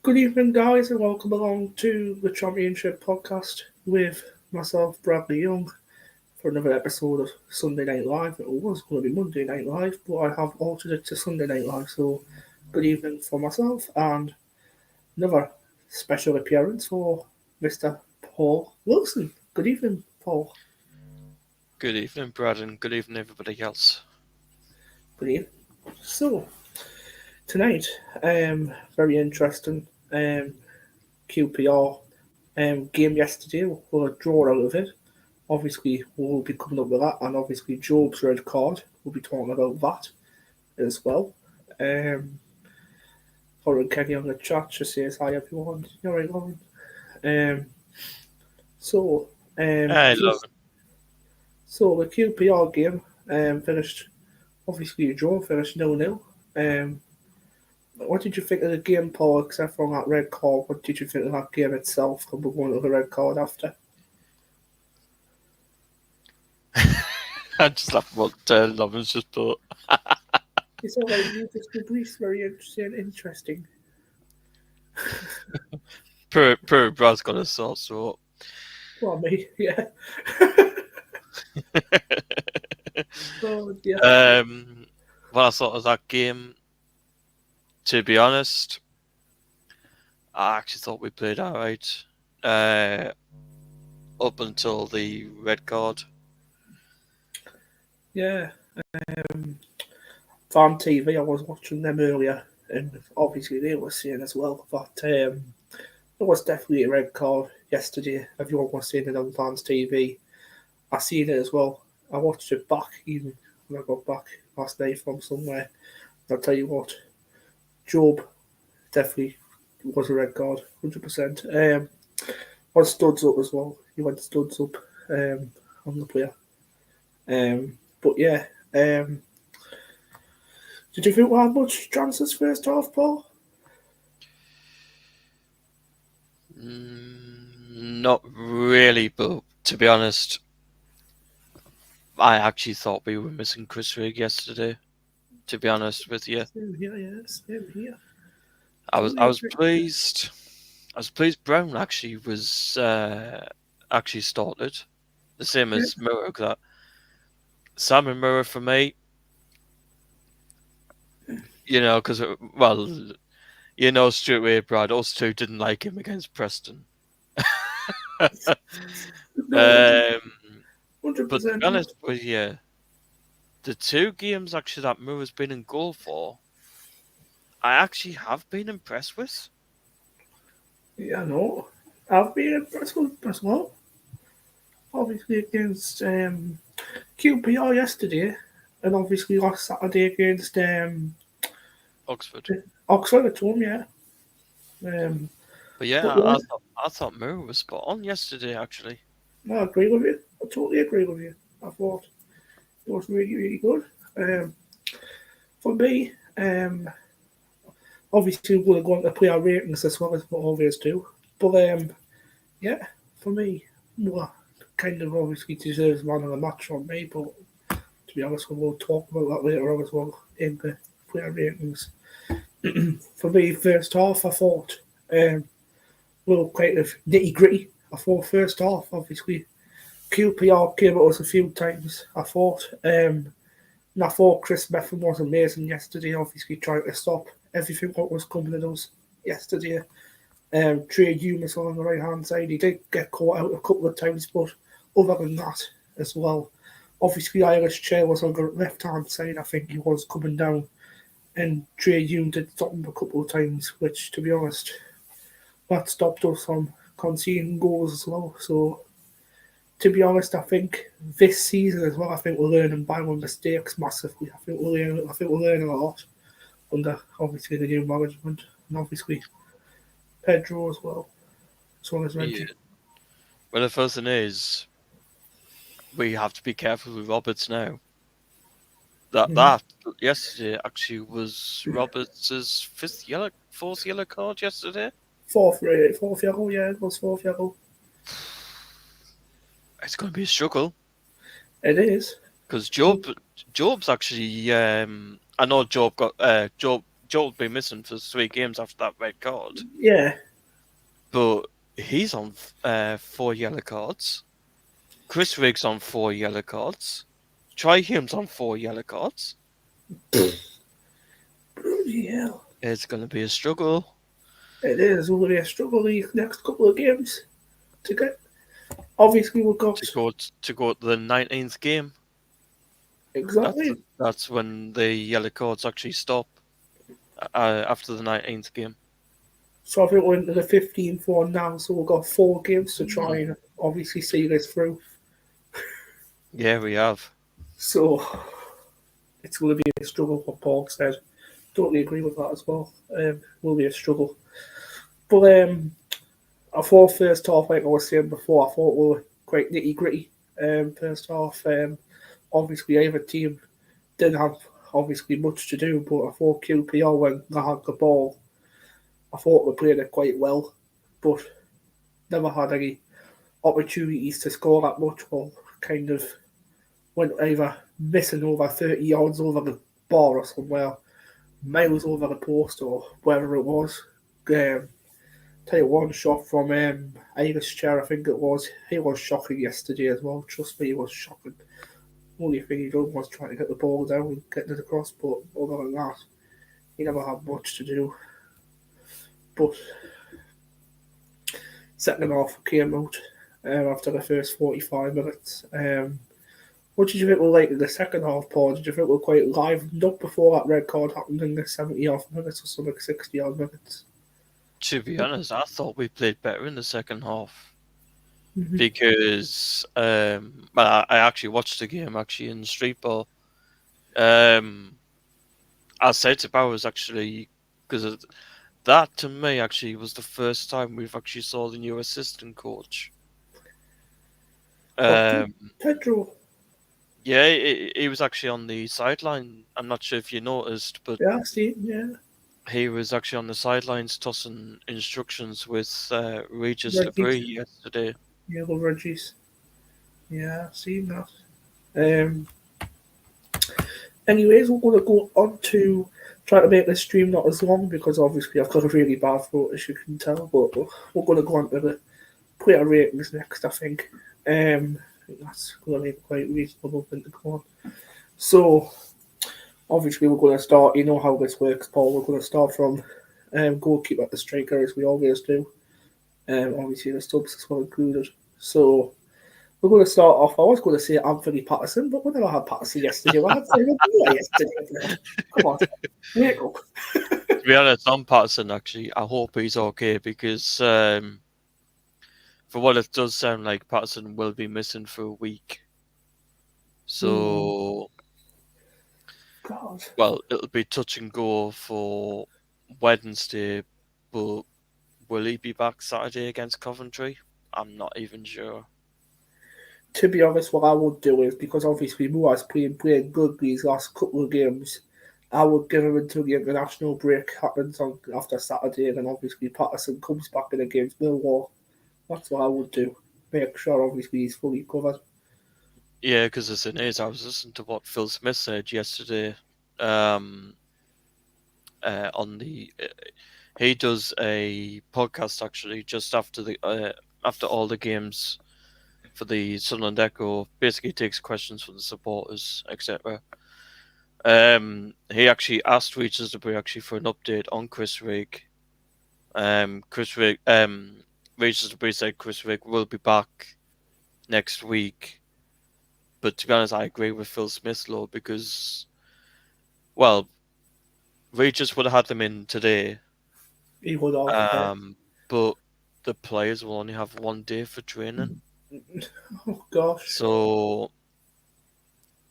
Good evening, guys, and welcome along to the Championship podcast with myself, Bradley Young, for another episode of Sunday Night Live. It was going to be Monday Night Live, but I have altered it to Sunday Night Live. So, good evening for myself, and another special appearance for Mr. Paul Wilson. Good evening, Paul. Good evening, Brad, and good evening, everybody else. Good evening. So, tonight, very interesting. QPR game yesterday. We'll draw out of it. Obviously, we'll be coming up with that, and obviously, Jobe's red card. We'll be talking about that as well. Lauren Kenny on the chat just says hi, everyone. You're right, Lauren. So, Hey, just, so the QPR game finished. Obviously, a draw finished 0-0. What did you think of the game, Paul, except for that red card? What did you think of that game itself? And we're going to the red card after. I just love what Lovins just put. It's all right, you just briefs very interesting. Poor Brad's got a sore throat. Well, me, yeah. Oh, dear. What I thought of that game, to be honest, I actually thought we played alright. Up until the red card. Yeah. Fan TV, I was watching them earlier, and obviously they were saying as well that there was definitely a red card yesterday. Everyone was saying it on Fans TV. I seen it as well. I watched it back even when I got back last night from somewhere. I'll tell you what, Jobe definitely was a red card, 100%. Was studs up as well. He went studs up on the player. But yeah, did you think we had much chances first half, Paul? Not really, but to be honest, I actually thought we were missing Chris Rigg yesterday. To be honest with you, Same here. I was pleased. I was pleased Brown actually was actually started, the same as Murray. That Sam and Murray for me, because straight away, Brad, us two didn't like him against Preston. No, 100%. But to be honest with you, the two games actually that Murray's been in goal for, I actually have been impressed with. Yeah, I know. I've been impressed with as well. Obviously against QPR yesterday, and obviously last Saturday against Oxford at home, yeah. But yeah, I thought Murray was spot on yesterday, actually. I agree with you. I totally agree with you. I thought it was really, really good. For me, obviously we're going to play our ratings as well as we always do. But yeah, for me, well, kind of obviously deserves man of the match from me. But to be honest, we'll talk about that later on as well in the player ratings. For me, first half, I thought well, kind of nitty gritty. I thought first half, obviously, QPR came at us a few times. I thought, and I thought Chris Methven was amazing yesterday. Obviously, trying to stop everything what was coming at us yesterday. Trey Humus on the right hand side, he did get caught out a couple of times, but other than that, as well, obviously Irish Chair was on the left hand side. I think he was coming down, and Trey Hume did stop him a couple of times, which, to be honest, that stopped us from conceding goals as well. So, to be honest, I think this season as well, I think we're learning by our mistakes massively. I think we're learning a lot under obviously the new management, and obviously Pedro as well, as well as Reggie. Yeah. Well, the first thing is, we have to be careful with Roberts now. That yesterday actually was Roberts' fourth yellow card yesterday. Fourth yellow, yeah, it was fourth yellow. It's going to be a struggle. It is. Because Jobe's actually, I know Jobe Joel will be missing for 3 games after that red card. Yeah. But he's on 4 yellow cards. Chris Riggs on 4 yellow cards. Troy Hume's on 4 yellow cards. Bloody hell. It's going to be a struggle. It is already a struggle these next couple of games to get. Obviously, we've got to go to the 19th game. exactly. That's when the yellow cards actually stop after the 19th game. So I think we're into the 15th one now, so we've got 4 games to try and obviously see this through. Yeah, we have. So it's going to be a struggle, what Paul said. Totally agree with that as well. Will be a struggle. But I thought first half, like I was saying before, I thought we were quite nitty gritty. First half, obviously either team didn't have obviously much to do, but I thought QPR when they had the ball, I thought we played it quite well, but never had any opportunities to score that much, or kind of went either missing over 30 yards over the bar or somewhere, miles over the post or wherever it was. Tell you one shot from Irish chair, I think it was. He was shocking yesterday as well. Trust me, he was shocking. Only thing he done was trying to get the ball down and get it across, but other than that, he never had much to do. But second half came out after the first 45 minutes. What did you think were like in the second half, Paul? Did you think we were quite livened up before that red card happened in the 70 odd minutes or something, 60 odd minutes? To be honest, I thought we played better in the second half. Because I actually watched the game actually in street ball. I said to Bowers actually, because that to me actually was the first time we've actually saw the new assistant coach. Pedro. Yeah, he was actually on the sideline. I'm not sure if you noticed, but Yeah, I see. Yeah. he was actually on the sidelines tossing instructions with Regis Regis. Labrie yesterday. Yeah, the Regis. Yeah, I've seen that. Anyways, we're going to go on to try to make this stream not as long because obviously I've got a really bad throat, as you can tell. But we're going to go on to the player ratings next, I think. I think that's going to be quite reasonable thing to go on. So, obviously, we're going to start. You know how this works, Paul. We're going to start from goalkeeper to striker, as we always do. Obviously, the subs as well included. So, we're going to start off. I was going to say Anthony Patterson, but we never had Patterson yesterday. I had to yesterday. Come on, wake up. To be honest, on Patterson, actually, I hope he's okay because for what it does sound like, Patterson will be missing for a week. So, God. Well, it'll be touch and go for Wednesday, but will he be back Saturday against Coventry? I'm not even sure. To be honest, what I would do is, because obviously Mua's playing good these last couple of games, I would give him until the international break happens on after Saturday, and then obviously Patterson comes back in against Millwall. That's what I would do. Make sure obviously he's fully covered. Yeah, because the thing is, I was listening to what Phil Smith said yesterday. On the he does a podcast actually just after the after all the games for the Sunderland Echo. Basically, takes questions from the supporters, etc. He actually asked Regis Debris actually for an update on Chris Rigg. Regis Debris said Chris Rigg will be back next week. But to be honest, I agree with Phil Smith, though, because, well, Regis would have had them in today. He would have. But the players will only have 1 day for training. Oh, gosh. So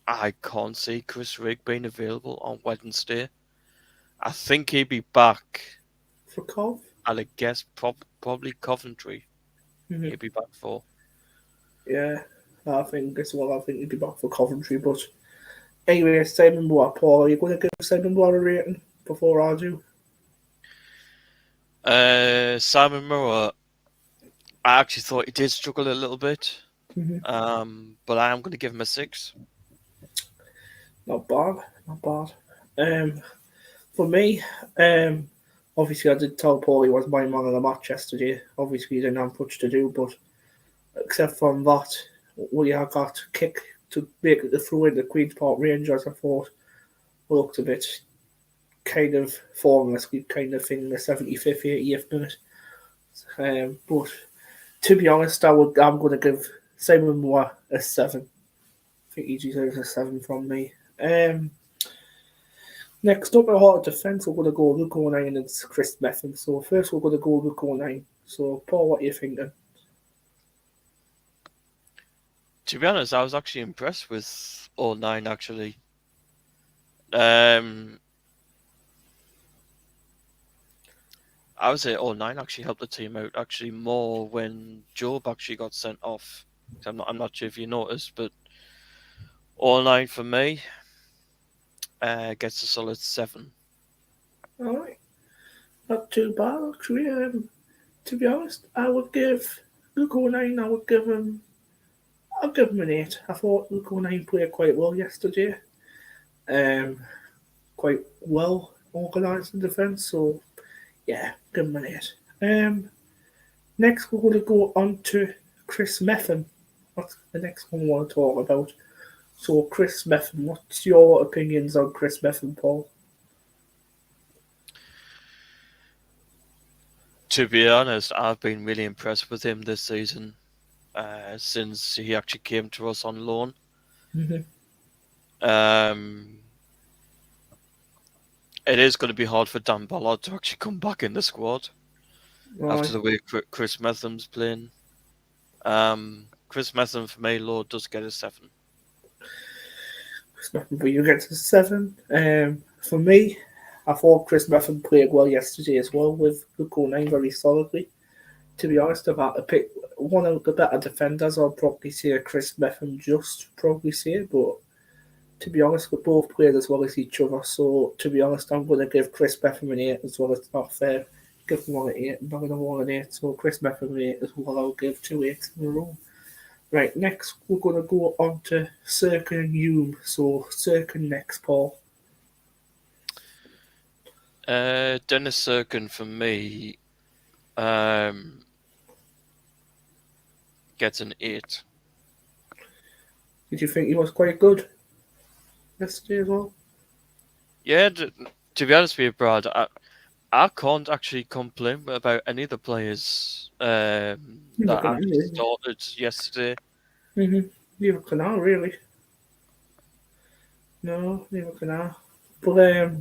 I can't see Chris Rigg being available on Wednesday. I think he'd be back. For Cov? I'd guess probably Coventry. Mm-hmm. He'd be back for. Yeah, I think he'd be back for Coventry. But anyway, Simon Moore, Paul, are you going to give Simon Moore a rating before I do? Simon Moore, I actually thought he did struggle a little bit. Mm-hmm. But I am going to give him a 6. Not bad. For me, obviously I did tell Paul he was my man of the match yesterday. Obviously he didn't have much to do, but except from that, we have got kick to make it through in the Queen's Park Rangers. I thought looked a bit kind of formless, kind of thing in the 75th, 80th minute. But to be honest, I'm going to give Simon Moore a 7. I think he deserves a 7 from me. Next up, at heart defence, we're going to go Luke O'Nien and Chris Metham. So first, we're going to go Luke O'Nien. So Paul, what are you thinking? To be honest, I was actually impressed with all 9 actually. I would say all 9 actually helped the team out actually more when Jobe actually got sent off. I'm not sure if you noticed, but all 9 for me gets a solid 7. All right, not too bad actually. To be honest, I would give Luke O'Nien. I'll give him an 8. I thought Luke O'Nien played quite well yesterday. Quite well organised in defence. So yeah, give him an 8. Next, we're going to go on to Chris Metham. That's the next one we want to talk about. So, Chris Metham, what's your opinions on Chris Metham, Paul? To be honest, I've been really impressed with him this season since he actually came to us on loan. Mm-hmm. It is going to be hard for Dan Ballard to actually come back in the squad after the way Chris Metham's playing. Chris Metham, for me, Lord, does get a 7. Chris Metham, but you get a 7. For me, I thought Chris Metham played well yesterday as well with Luke O'Nien very solidly. To be honest, if I had to pick one of the better defenders, I'll probably say Chris Metham but to be honest, we both played as well as each other. So to be honest, I'm going to give Chris Metham an 8 as well. It's not fair. Give him one an 8, not another one an 8. So Chris Metham an 8 as well. I'll give 2 8s in a row. Right, next we're going to go on to Cirkin and Hume. So Cirkin next, Paul. Dennis Cirkin for me gets an 8. Did you think he was quite good yesterday as well? Yeah, to be honest with you, Brad, I can't actually complain about any of the players that actually started yesterday. Mm-hmm. Neither can I, really. No, neither can I. But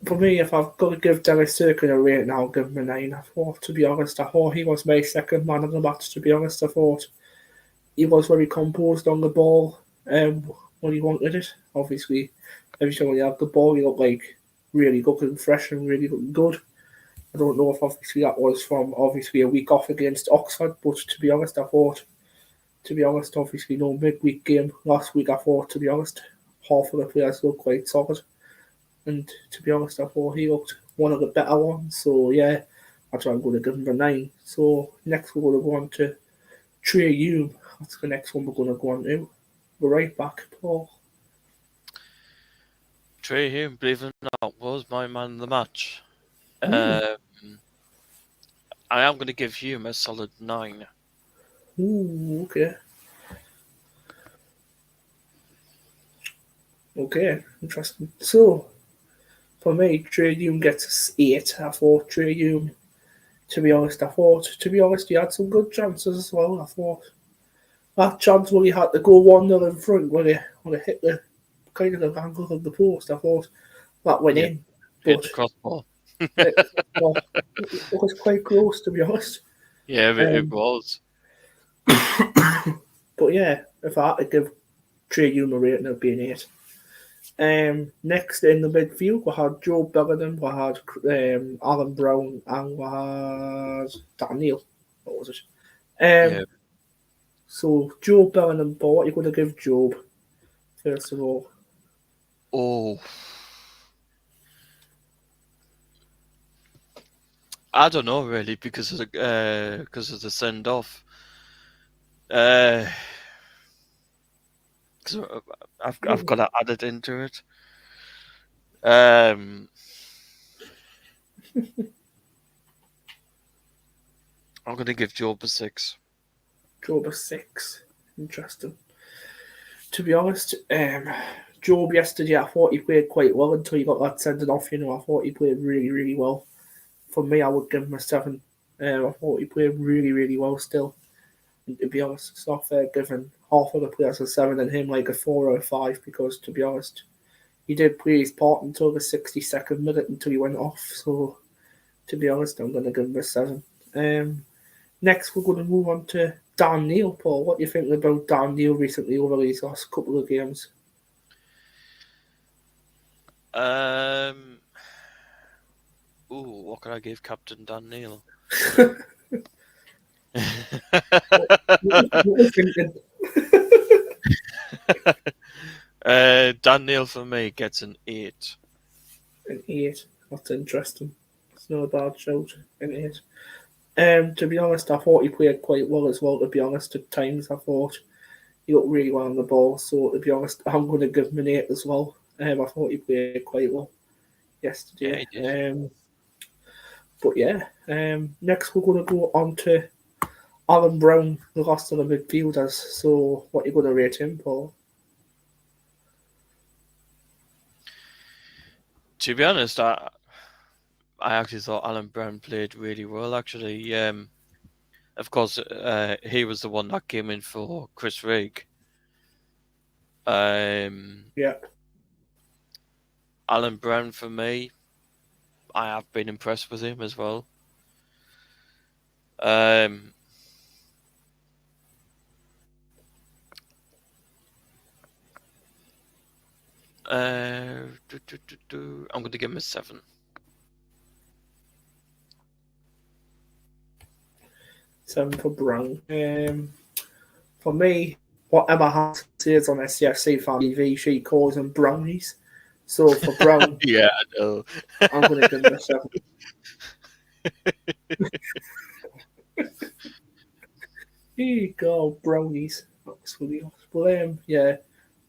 for me, if I've got to give Dennis Cirkin a rating, I'll give him a 9. To be honest, I thought he was my second man of the match, to be honest. I thought he was very composed on the ball when he wanted it. Obviously, every time he had the ball, he looked like really looking fresh and really looking good. I don't know if obviously that was from obviously a week off against Oxford, but to be honest, obviously no midweek game last week. I thought, to be honest, half of the players looked quite solid. And to be honest, I thought he looked one of the better ones. So yeah, that's why I'm going to give him a 9. So next we're going to go on to Trey Hume. That's the next one we're going to go on to. We're right back, Paul. Trey Hume, believe it or not, was my man of the match. I am going to give Hume a solid 9. Ooh, okay. Okay, interesting. So, for me, Trey Hume gets 8. I thought Trey Hume, to be honest, he had some good chances as well. I thought that chance where he had to go 1-0 in front, when he hit the kind of the angle of the post, I thought that went in. Hit the crossbar. It was quite close, to be honest. Yeah, it was. But yeah, if I had to give Trey Hume a rating, it would be an 8. Next in the midfield, we had Jobe Bellingham, we had Alan Brown, and we had Daniel. What was it? So, Jobe Bellingham, Paul, what are you going to give Jobe, first of all? Oh. I don't know, really, because of the send-off. Because I've got to add it into it. I'm going to give Jobe a 6. Jobe a 6. Interesting. To be honest, Jobe yesterday, I thought he played quite well until he got that sending off. I thought he played really, really well. For me, I would give him a 7. I thought he played really, really well still. And to be honest, it's not fair giving half of the players a 7 and him like a 4 or a 5 because, to be honest, he did play his part until the 62nd minute until he went off. So, to be honest, I'm going to give him a 7. Next, we're going to move on to Dan Neil. Paul, what do you think about Dan Neil recently over these last couple of games? What can I give Captain Dan Neil? What are you thinking? Dan Neil for me gets an 8. An 8. That's interesting. It's not a bad shout. An 8. To be honest, I thought he played quite well as well, to be honest. At times, I thought he looked really well on the ball. So, to be honest, I'm going to give him an 8 as well. I thought he played quite well yesterday. Yeah, But yeah, next we're going to go on to Alan Brown, the last of the midfielders. So, what are you going to rate him, Paul? To be honest, I actually thought Alan Brown played really well, actually. Of course, he was the one that came in for Chris Rigg. Yeah. Alan Brown, for me, I have been impressed with him as well. I'm going to give him a 7. 7 for Brown. For me, what Emma Hart says on SCFC Fan TV, she calls them brownies. So for Brown, Yeah, I know. I'm going to give him a 7. Here you go, brownies. That's really nice. But yeah,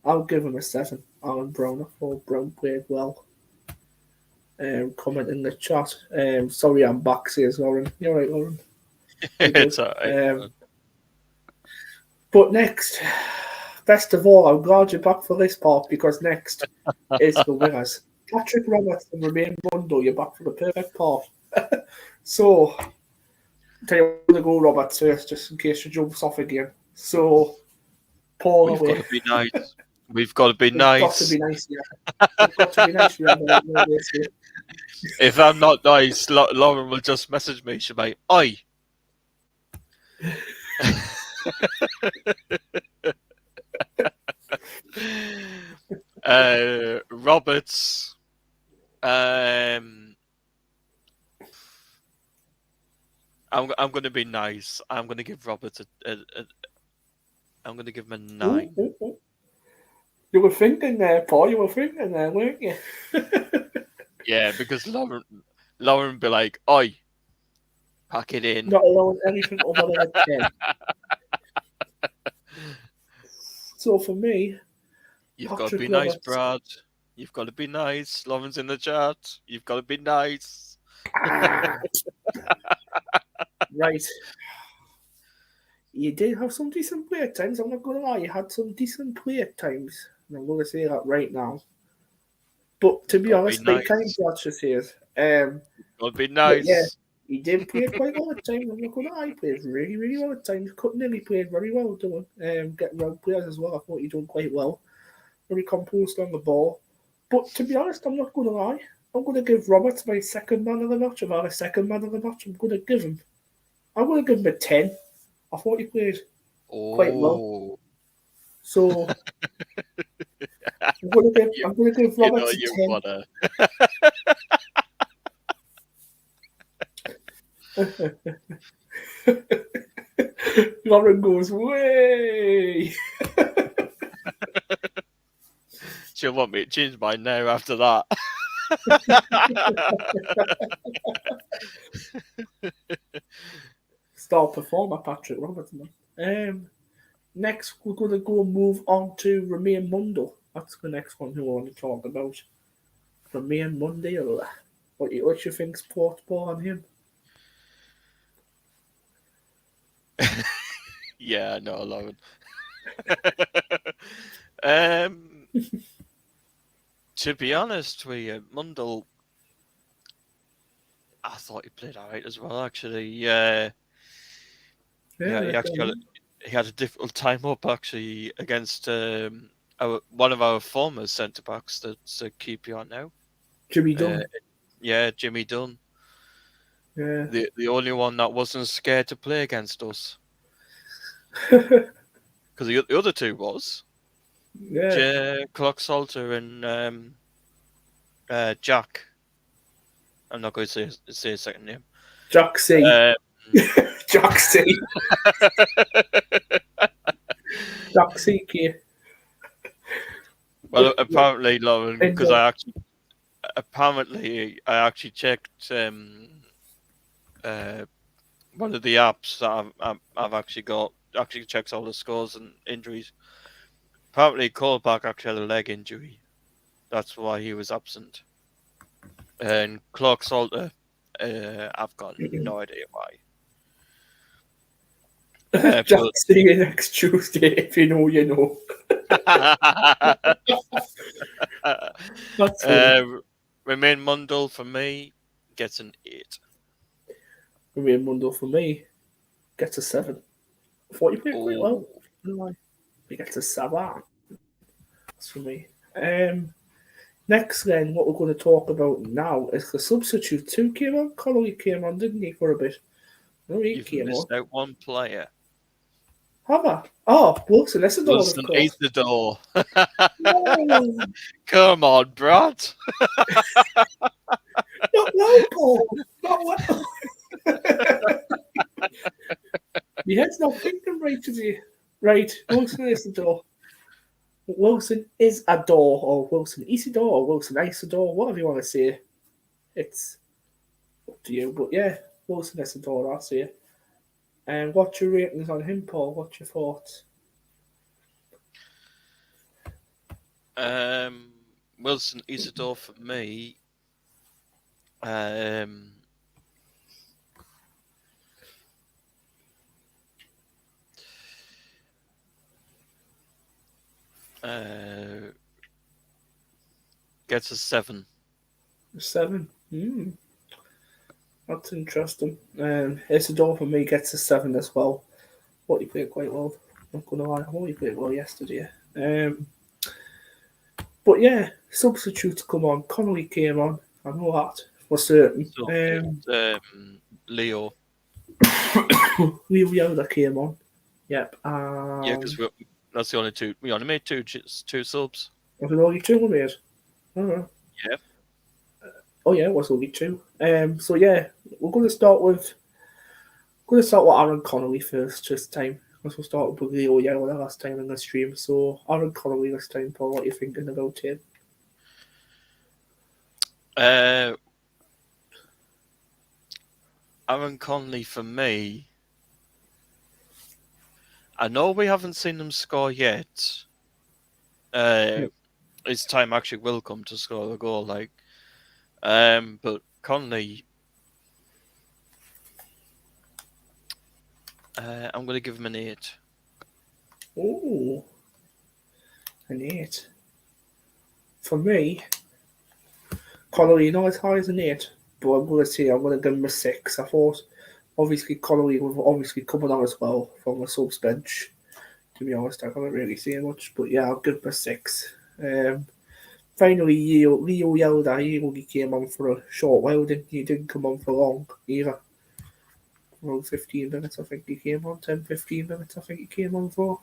I'll give him a 7. Alan Brown. I thought Brown played well. Comment in the chat. Sorry, I'm back, says Lauren. You're right, Lauren. It's alright. But next, best of all, I'm glad you're back for this part because next is the winners. Patrick Roberts and Romain Mundo, you're back for the perfect part. So, tell you what, to go Roberts first, just in case she jumps off again. So, Paul, We've got to be nice. We've got to be nice. Got to be nice, yeah. We've got to be nice. If I'm not nice, Lauren will just message me. She'll be, oi. Roberts. I'm going to be nice. I'm going to give Roberts I'm going to give him a 9. Ooh. You were thinking there, Paul. You were thinking there, weren't you? Yeah, because Lauren be like, oi, pack it in. Not allowing anything other than a 10. So for me, You've Patrick got to be Roberts. nice, Brad. You've got to be nice. Lauren's in the chat. You've got to be nice. Right. You did have some decent play at times. I'm not going to lie. You had some decent play at times. And I'm going to say that right now. But to be honest, like kind of says, Got to be nice. Yeah, he did play quite well at times. I'm not going to lie. He played really, really well at times. He played very well doing. Getting around players as well. I thought he done quite well. Very composed on the ball. But to be honest, I'm not going to lie. I'm going to give Roberts my second man of the match. If I had a second man of the match, I'm going to give him a 10. I thought he played quite well. So I'm going to give Roberts a 10. Lauren goes, way! She'll want me to change mine now after that. Star performer, Patrick Robertson. Next, we're going to go move on to Romain Mundo. That's the next one who I want to talk about. from me on Monday. Or what you think sports ball on him? Yeah, no, Lauren. To be honest with you, Mundell, I thought he played all right as well, actually. Yeah, he had a difficult time up, actually, against one of our former centre-backs that's a QPR now. Jimmy Dunn. Yeah, Jimmy Dunn. Yeah. The only one that wasn't scared to play against us. Because the other two was. Yeah. Clock Salter and Jack. I'm not going to say his second name. Jack C. Jack C. Jack C. Well, apparently, Lauren, because And, I actually checked one of the apps that I've actually checks all the scores and injuries. Apparently, Colback actually had a leg injury. That's why he was absent. And Clark Salter, I've got no idea why. Jack C. next Tuesday. If you know, you know. That's Remain Mundell for me gets an 8. Remain Mundell for me gets a 7. I thought you played quite well. He gets a 7. That's for me. Next, then, what we're going to talk about now is the substitute. 2 came on. Connolly came on, didn't he, for a bit? No, he You've came missed on. out one player. Have I? Oh, Wilson Isidore, Wilson of course. Isidore. No. Come on, Brad. Not well, Paul. Not well. Your head's not thinking right, is he? Right, Wilson Isidore. Wilson is a door, or Wilson Isidore, or Wilson Isidore, whatever you want to say. It's up to you. But yeah, Wilson Isidore, I'll say. And what's your ratings on him, Paul? What's your thoughts? Wilson Isidore for me. Gets a 7. 7. That's interesting. Isidore for me gets a 7 as well. What he played quite well. Not gonna lie, I thought he played well yesterday. But yeah, substitutes come on. Connolly came on. I know that for certain. So Leo. Leo Yoda came on. Yep. Yeah, because that's the only two. We only made two subs. Was it only 2 we made? Oh, yeah. Oh yeah, it was only 2. So yeah, we're going to start with Aaron Connolly first this time. Because we'll start with Leo Yoda last time in the stream. So Aaron Connolly this time, Paul. What are you thinking about him? Aaron Connolly for me. I know we haven't seen him score yet. His time actually will come to score a goal, but Connolly, I'm going to give him an 8. Oh, an 8. For me, Connolly not as high as an 8, but I'm going to give him a 6. I thought, obviously, Connolly was obviously coming on as well from the subs bench. To be honest, I can't really say much, but yeah, I'll give him a 6. Finally, Leo Yoda, he only came on for a short while, didn't he? He didn't come on for long either. Around 15 minutes, I think he came on. 10, 15 minutes, I think he came on for.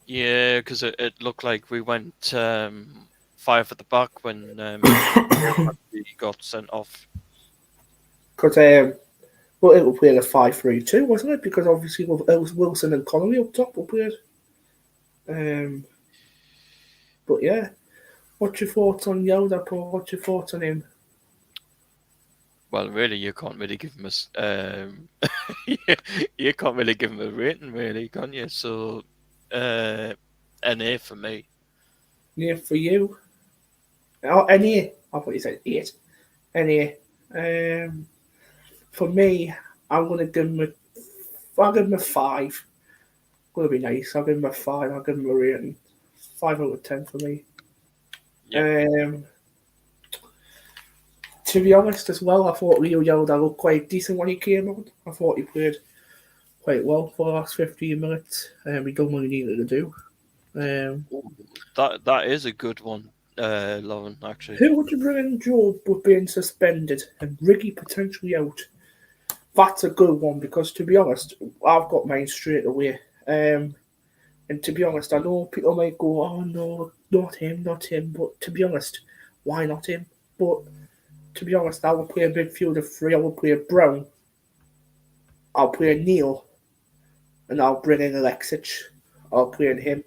Yeah, because it looked like we went 5 at the back when he got sent off. Because, it will play a 5-3-2, wasn't it? Because obviously it was Wilson and Connolly up top will play it. But yeah, what's your thoughts on Yoda, Paul? What's your thoughts on him? Well, really, you can't really give him you can't really give him a rating, really, can you? So, an A for me. Yeah, for you. Oh, NA. I thought you said 8. NA. For me, I'm going to give him I'll give him a 5. Going to be nice. I'll give him a 5. I'll give him a rating. 5 out of 10 for me. Yeah. To be honest as well, I thought Rio Yelda looked quite decent when he came on. I thought he played quite well for the last 15 minutes. He done what he needed to do. That is a good one, Lauren, actually. Who would you bring in Jobe with being suspended and Riggy potentially out? That's a good one because, to be honest, I've got mine straight away. And to be honest, I know people might go, oh no, not him. But to be honest, why not him? But to be honest, I will play a midfield of 3. I will play Brown. I'll play Neil. And I'll bring in Alexic. I'll play in him.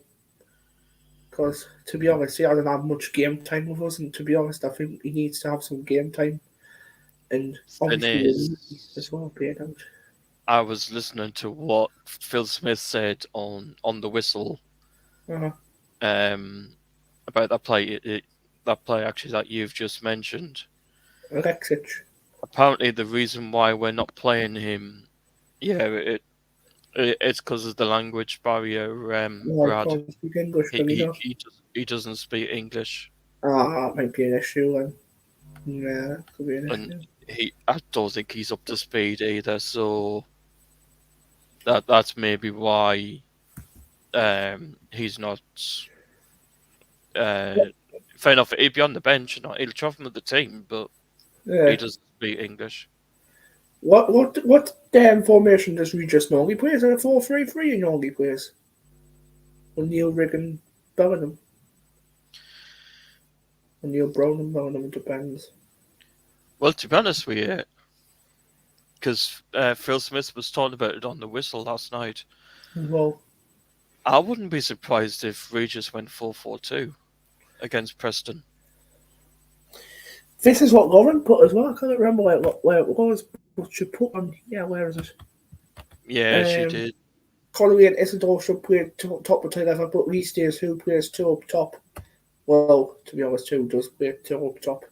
Because, to be honest, he hasn't had much game time with us. And to be honest, I think he needs to have some game time. And obviously, as well, playing out. I was listening to what Phil Smith said on the whistle, about that play. That play actually that you've just mentioned. Alexic. Apparently, the reason why we're not playing him, it's because of the language barrier. Brad, Can't speak English, he doesn't speak English. That might be an issue then. Yeah, could be an issue. I don't think he's up to speed either. So that's maybe why he's not. Fair enough, he'd be on the bench, he'll trust him with the team, but he doesn't speak English. What formation does Regis normally play? Is it a 4-3-3 he normally plays? O'Neill, Riggin, Bellingham. O'Neill, Brown and Bellingham, depends. Well, to be honest with you, because Phil Smith was talking about it on the whistle last night. Well, I wouldn't be surprised if Regis went 4-4-2 against Preston. This is what Lauren put as well. I can't remember where it was. What she put on? Yeah, where is it? Yeah, she did. Connery and Isidore should play top of 11, but these days who plays 2 up top? Well, to be honest, who does play 2 up top?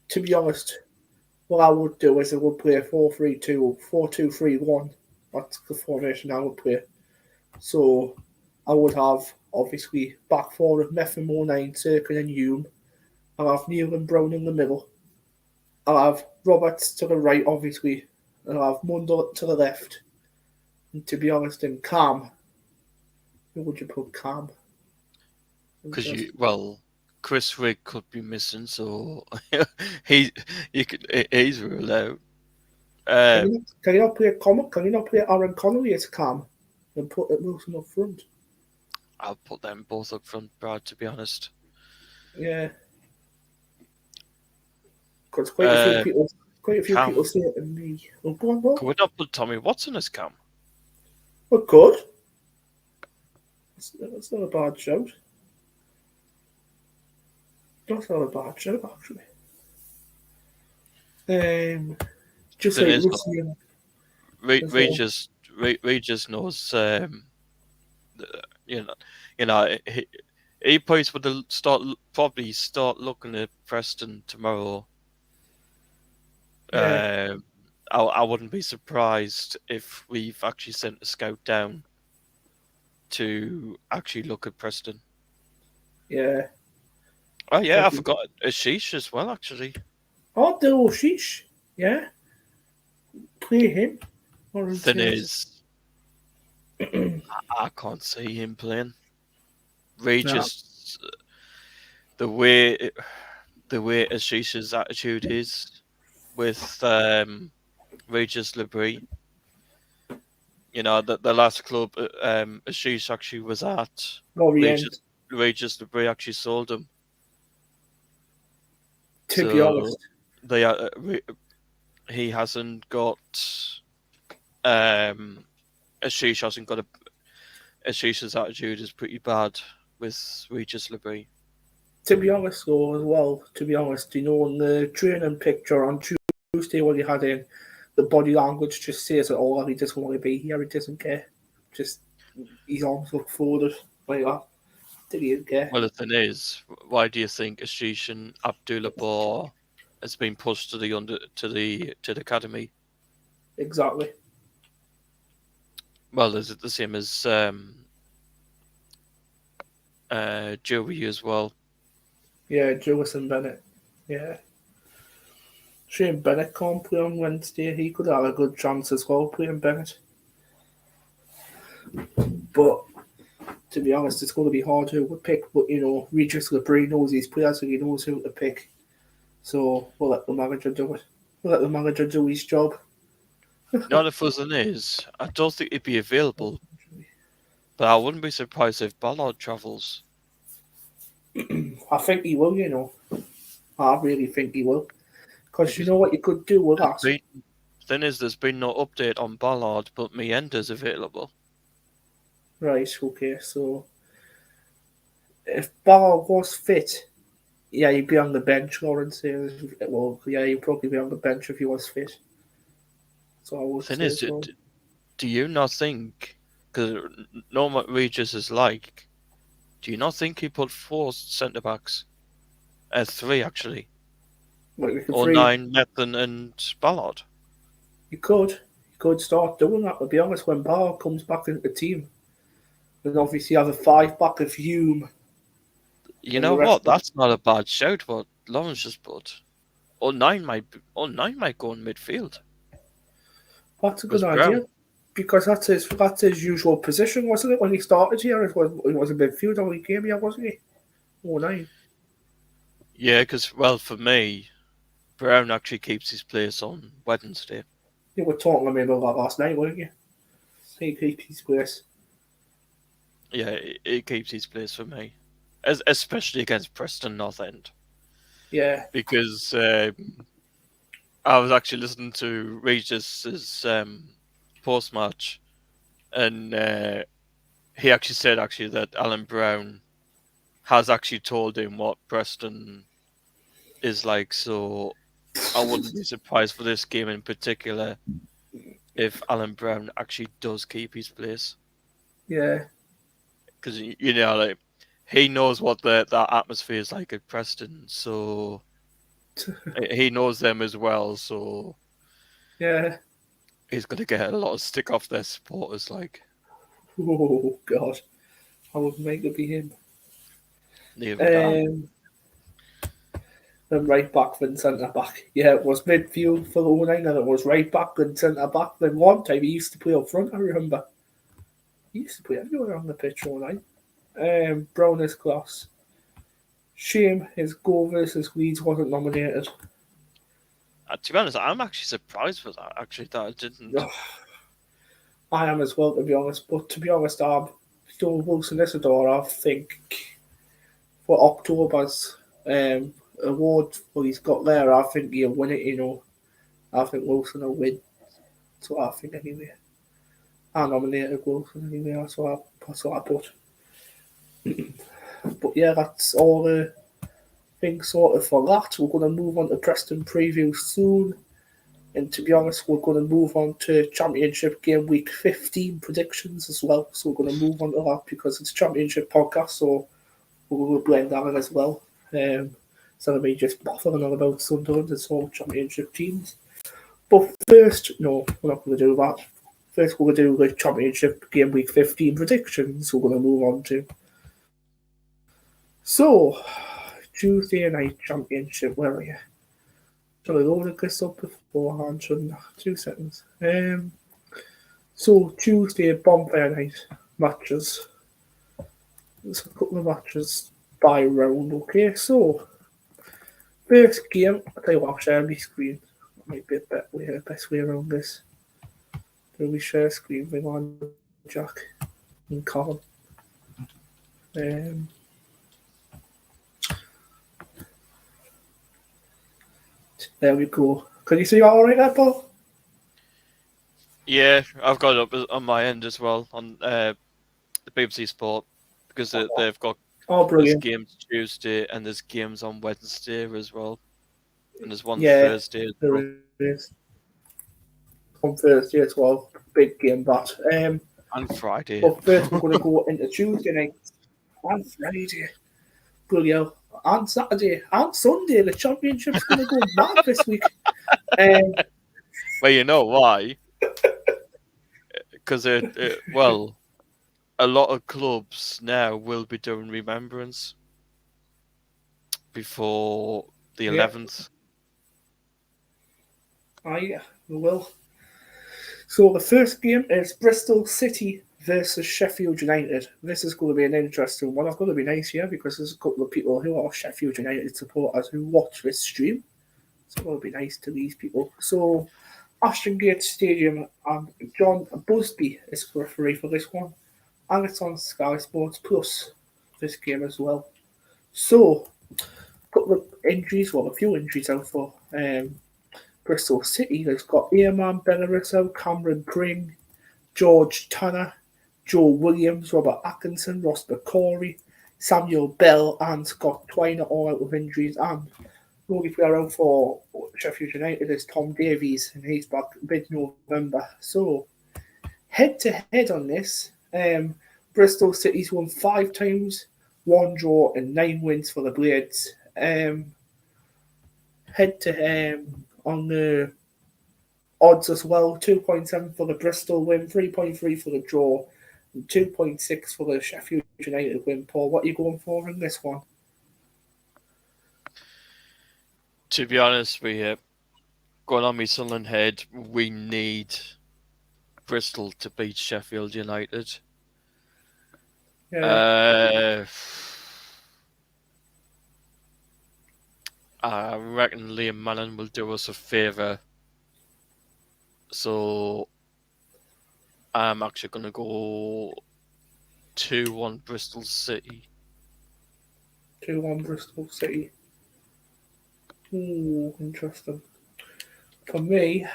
To be honest, what I would do is I would play a 4-3-2, 4-2-3-1. That's the formation I would play. So I would have, obviously, back 4 of Meffin, 9, Cirkin and Hume. I'll have Neil and Brown in the middle. I'll have Roberts to the right, obviously. And I'll have Mundo to the left. And to be honest, in Cam, who would you put Cam? Because Chris Rigg could be missing, so he's ruled out. Can you not play Comic? Can you not play Aaron Connolly as Cam and put Wilson up front? I'll put them both up front, Brad. To be honest. Yeah. Because quite a few people say it to me. Oh, go on, Can we not put Tommy Watson as Cam? We could. That's not a bad shout. That's not a bad shout, actually. Just say Lucy and Regis knows. He probably would start looking at Preston tomorrow. Yeah. I wouldn't be surprised if we've actually sent a scout down to actually look at Preston. Yeah. Oh yeah, I forgot Ashish as well. Actually, I'll do Ashish. Yeah. Play him. Thing is, I can't see him playing. Regis, the way Ashish's attitude is with Regis Labrie. The last club Ashish actually was at. Regis Labrie actually sold him. To be honest, he hasn't got. Ashish hasn't got Ashish's attitude is pretty bad with Regis Labrie. To be honest, though, as well, in the training picture on Tuesday when he had in, the body language just says it all. He doesn't want to be here. He doesn't care. Just his arms look folded like that. Did he get? Well, the thing is, why do you think Ashish and Abdullah has been pushed to the academy? Exactly. Well, is it the same as Joey as well? Yeah, Jewis and Bennett. Yeah. Shane Bennett can't play on Wednesday. He could have a good chance as well playing Bennett. But to be honest, it's going to be hard who would pick. But Regis Labrie knows his players and he knows who to pick. So we'll let the manager do it. We'll let the manager do his job. Not the fuzzing is, I don't think he'd be available, but I wouldn't be surprised if Ballard travels. I think he will. I really think he will. Because you know what you could do with that? Thing is, there's been no update on Ballard, but Mienda's available. Right, okay. So if Ballard was fit, yeah, he'd be on the bench, Lawrence says. Well, yeah, he'd probably be on the bench if he was fit. So I would Thing say is, so. do you not think, because know what Regis is like, do you not think he put 4 centre-backs? 3, actually. Or 9, Methven and Ballard. You could start doing that, to be honest, when Ballard comes back into the team. And obviously have a 5-back of Hume. You know what? That's not a bad shout, what Lawrence just put. Or 9 might go in midfield. That's a good idea. Because that's his usual position, wasn't it? When he started here, it was a midfielder when he came here, wasn't he? 9. Yeah, because, well, for me, Brown actually keeps his place on Wednesday. You were talking to me about that last night, weren't you? He keeps his place. Yeah, he keeps his place for me. Especially against Preston North End. Yeah. Because I was actually listening to Regis's post-match, and he actually said that Alan Brown has actually told him what Preston is like, so I wouldn't be surprised for this game in particular if Alan Brown actually does keep his place. Yeah. Because, he knows what that atmosphere is like at Preston, so he knows them as well, so yeah. He's going to get a lot of stick off their supporters, like. Oh, God. I would make it be him. Neither then right back, then centre back. Yeah, it was midfield for the 09, and it was right back, then centre back. Then one time he used to play up front, I remember. He used to play everywhere on the pitch 09. Brown is class. Shame his goal versus Leeds wasn't nominated. To be honest, I'm actually surprised with that, that I didn't. I am as well, to be honest. But to be honest, Joe Wilson-Isidore, I think, for October's award what he's got there, I think he'll win it, I think Wilson will win. So I think anyway. I nominated Wilson anyway, that's what I put. But yeah, that's all the things sorted for that. We're going to move on to Preston Preview soon. And to be honest, we're going to move on to Championship Game Week 15 predictions as well. So we're going to move on to that because it's a Championship podcast, so we're going to blend that in as well. Instead of me just bothering on about Sunderland, it's all Championship teams. But first, no, we're not going to do that. First, we're going to do the Championship Game Week 15 predictions. We're going to move on to. So, Tuesday night Championship, where are you? Shall I load this up beforehand? Shouldn't I? 2 seconds. So, Tuesday, Bonfire night matches. There's a couple of matches by round, okay? So, first game, I'll tell you what, I'll share my screen. That might be a best way around this. Do we share screen with on Jack and Colin? There we go. Can you see all right there, Paul? Yeah, I've got it up on my end as well on the BBC Sport because they've got there's games Tuesday and there's games on Wednesday as well, and there's one Thursday as well. There is. On Thursday as well, big game that. And Friday. But first, we're going to go into Tuesday night. On Friday. Bloody hell. On Saturday. On Sunday. The championship's going to go mad this week. Well, you know why? Because well, a lot of clubs now will be doing remembrance before the 11th. Yeah, we will. So the first game is Bristol City versus Sheffield United. This is going to be an interesting one. It's going to be nice here because there's a couple of people who are Sheffield United supporters who watch this stream. So it'll be nice to these people. So Ashton Gate Stadium and John Busby is the referee for this one. And it's on Sky Sports Plus, this game as well. So, a couple of injuries, well, a few injuries out for Bristol City. They've got Eamon Benarisso, Cameron Pring, George Tanner, Joe Williams, Robert Atkinson, Ross McCorry, Samuel Bell, and Scott Twiner all out with injuries. And the only player out for Sheffield United is Tom Davies, and he's back mid-November. So, head-to-head on this, Bristol City's won 5 times, 1 draw and 9 wins for the Blades. Head-to-head on the odds as well, 2.7 for the Bristol win, 3.3 for the draw, and 2.6 for the Sheffield United win. Paul, what are you going for in this one? To be honest, going on my Sunderland head, we need Bristol to beat Sheffield United. Yeah. I reckon Liam Manning will do us a favour. So I'm actually going to go 2-1 Bristol City. 2-1 Bristol City. Ooh, interesting. For me,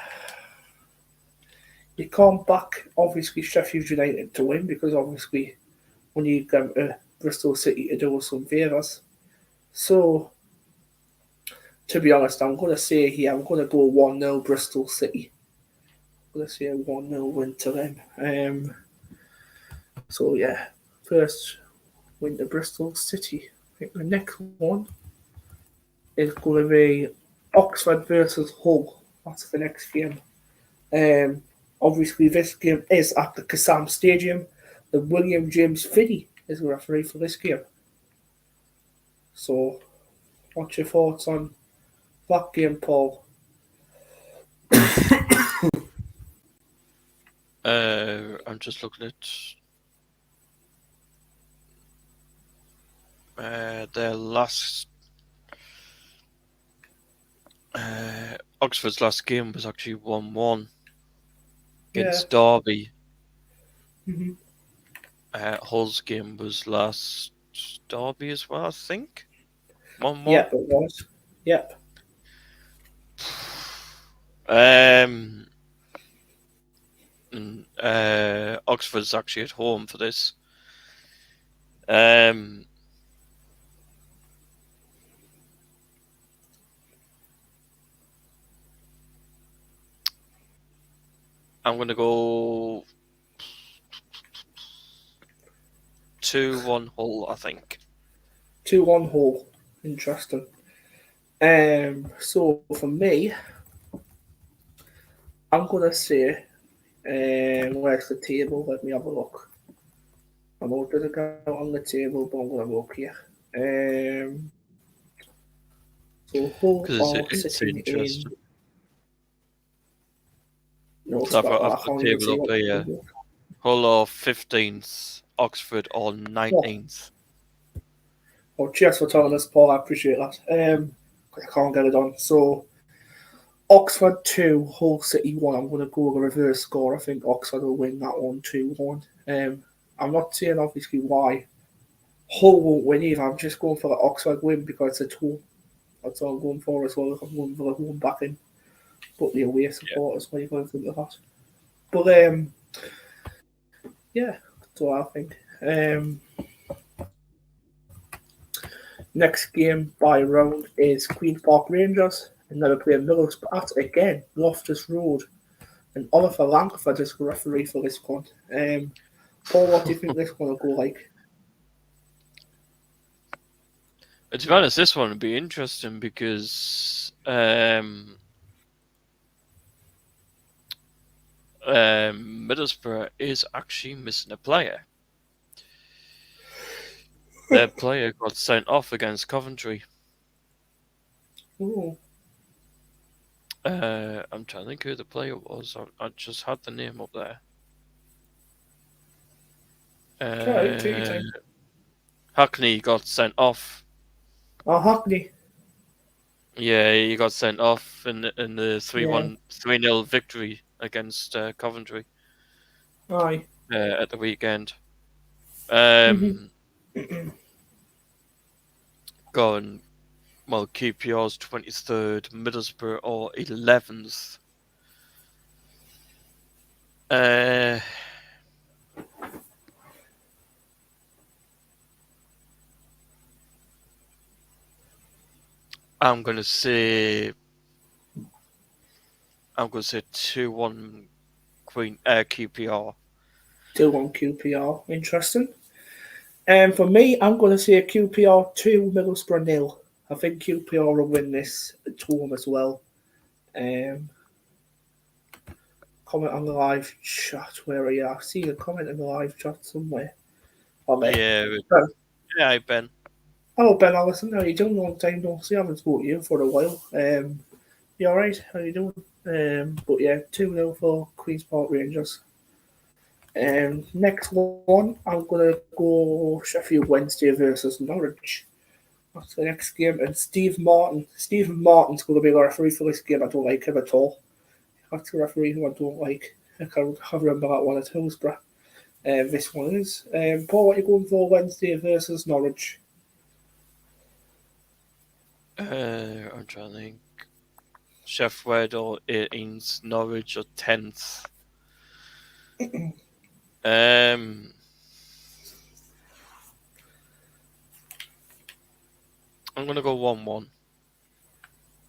you can't back, obviously, Sheffield United to win because, obviously, when you go to Bristol City to do us some favours. So, to be honest, I'm going to say here, I'm going to go 1-0 Bristol City. I'm going to say a 1-0 win to them. So, yeah, first win to Bristol City. I think the next one is going to be Oxford versus Hull. That's the next game. Obviously, this game is at the Kassam Stadium. The William James Finney is the referee for this game. So, what's your thoughts on that game, Paul? I'm just looking at their last. Oxford's last game was actually 1-1 against Derby. Mm-hmm. Hull's game was last Derby as well, I think. 1-1. Yep, it was. Yep. Oxford's actually at home for this. I'm going to go 2-1 Hull, I think. 2-1 Hull. Interesting. So, for me, I'm going to say, where's the table? Let me have a look. I'm not going to go on the table, but I'm going to look here. So, Hull are sitting in... No, I've got the table up here. Hull are 15th, Oxford are 19th. Oh, cheers for telling us, Paul. I appreciate that. I can't get it on. So, Oxford 2, Hull City 1. I'm going to go with a reverse score. I think Oxford will win that one 2-1. I'm not saying, obviously, why Hull won't win either. I'm just going for the Oxford win because it's a 2. That's all I'm going for as well. I'm going for the home backing. But the away supporters, what are you going to think of that? But, yeah, that's what I think. Next game by round is Queen's Park Rangers, and they're playing Middlesbrough again, Loftus Road. And Oliver Langford is the referee for this one. Paul, what do you think this one will go like? To be honest, this one would be interesting because Middlesbrough is actually missing a player. Their player got sent off against Coventry. Ooh. I'm trying to think who the player was. I just had the name up there. Okay, take your time. Hackney got sent off. Oh, Hackney. Yeah, he got sent off in the 3-1, Yeah. 3-0 victory against Coventry Aye. at the weekend. Mhm. Going, well, QPR's 23rd, Middlesbrough or 11th. I'm gonna say 2-1 QPR. 2-1 QPR. Interesting. And for me, I'm going to say QPR 2, Middlesbrough 0. I think QPR will win this at home as well. Comment on the live chat. Where are you? I've seen a comment in the live chat somewhere. Oh, Yeah, yeah, Ben. Hello, Ben Allison. How you doing? Long time no see. I haven't spoken to you for a while. You all right? How you doing? But yeah, 2-0 for Queen's Park Rangers. Next one, I'm going to go Sheffield Wednesday versus Norwich. That's the next game. And Stephen Martin's going to be the referee for this game. I don't like him at all. That's the referee who I don't like. I can't remember that one at Hillsborough. This one is. Paul, what are you going for Wednesday versus Norwich? I'm trying to think. Sheffield or 18th, Norwich or 10th. I'm gonna go 1-1.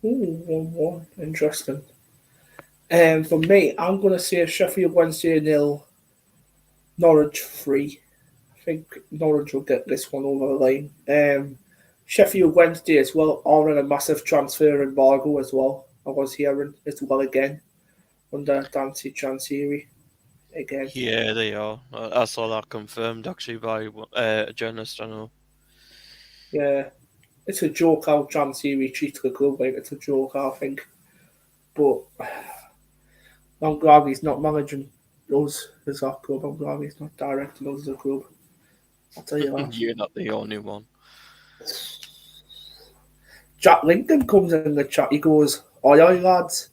Ooh, 1-1. Interesting. For me, I'm going to say Sheffield Wednesday 0, Norwich 3. I think Norwich will get this one over the line. Sheffield Wednesday as well are in a massive transfer embargo as well. I was hearing as well again under Dancy Chansiri again. Yeah, they are. I saw that confirmed actually by a journalist I know. Yeah, it's a joke how Chansiri treats the club. Like it's a joke, I think. But I'm glad he's not managing us as our club. I'm glad he's not directing us as a club. I'll tell you that. You're not the only one. Jack Lincoln comes in the chat. He goes, "Oi, oi, lads.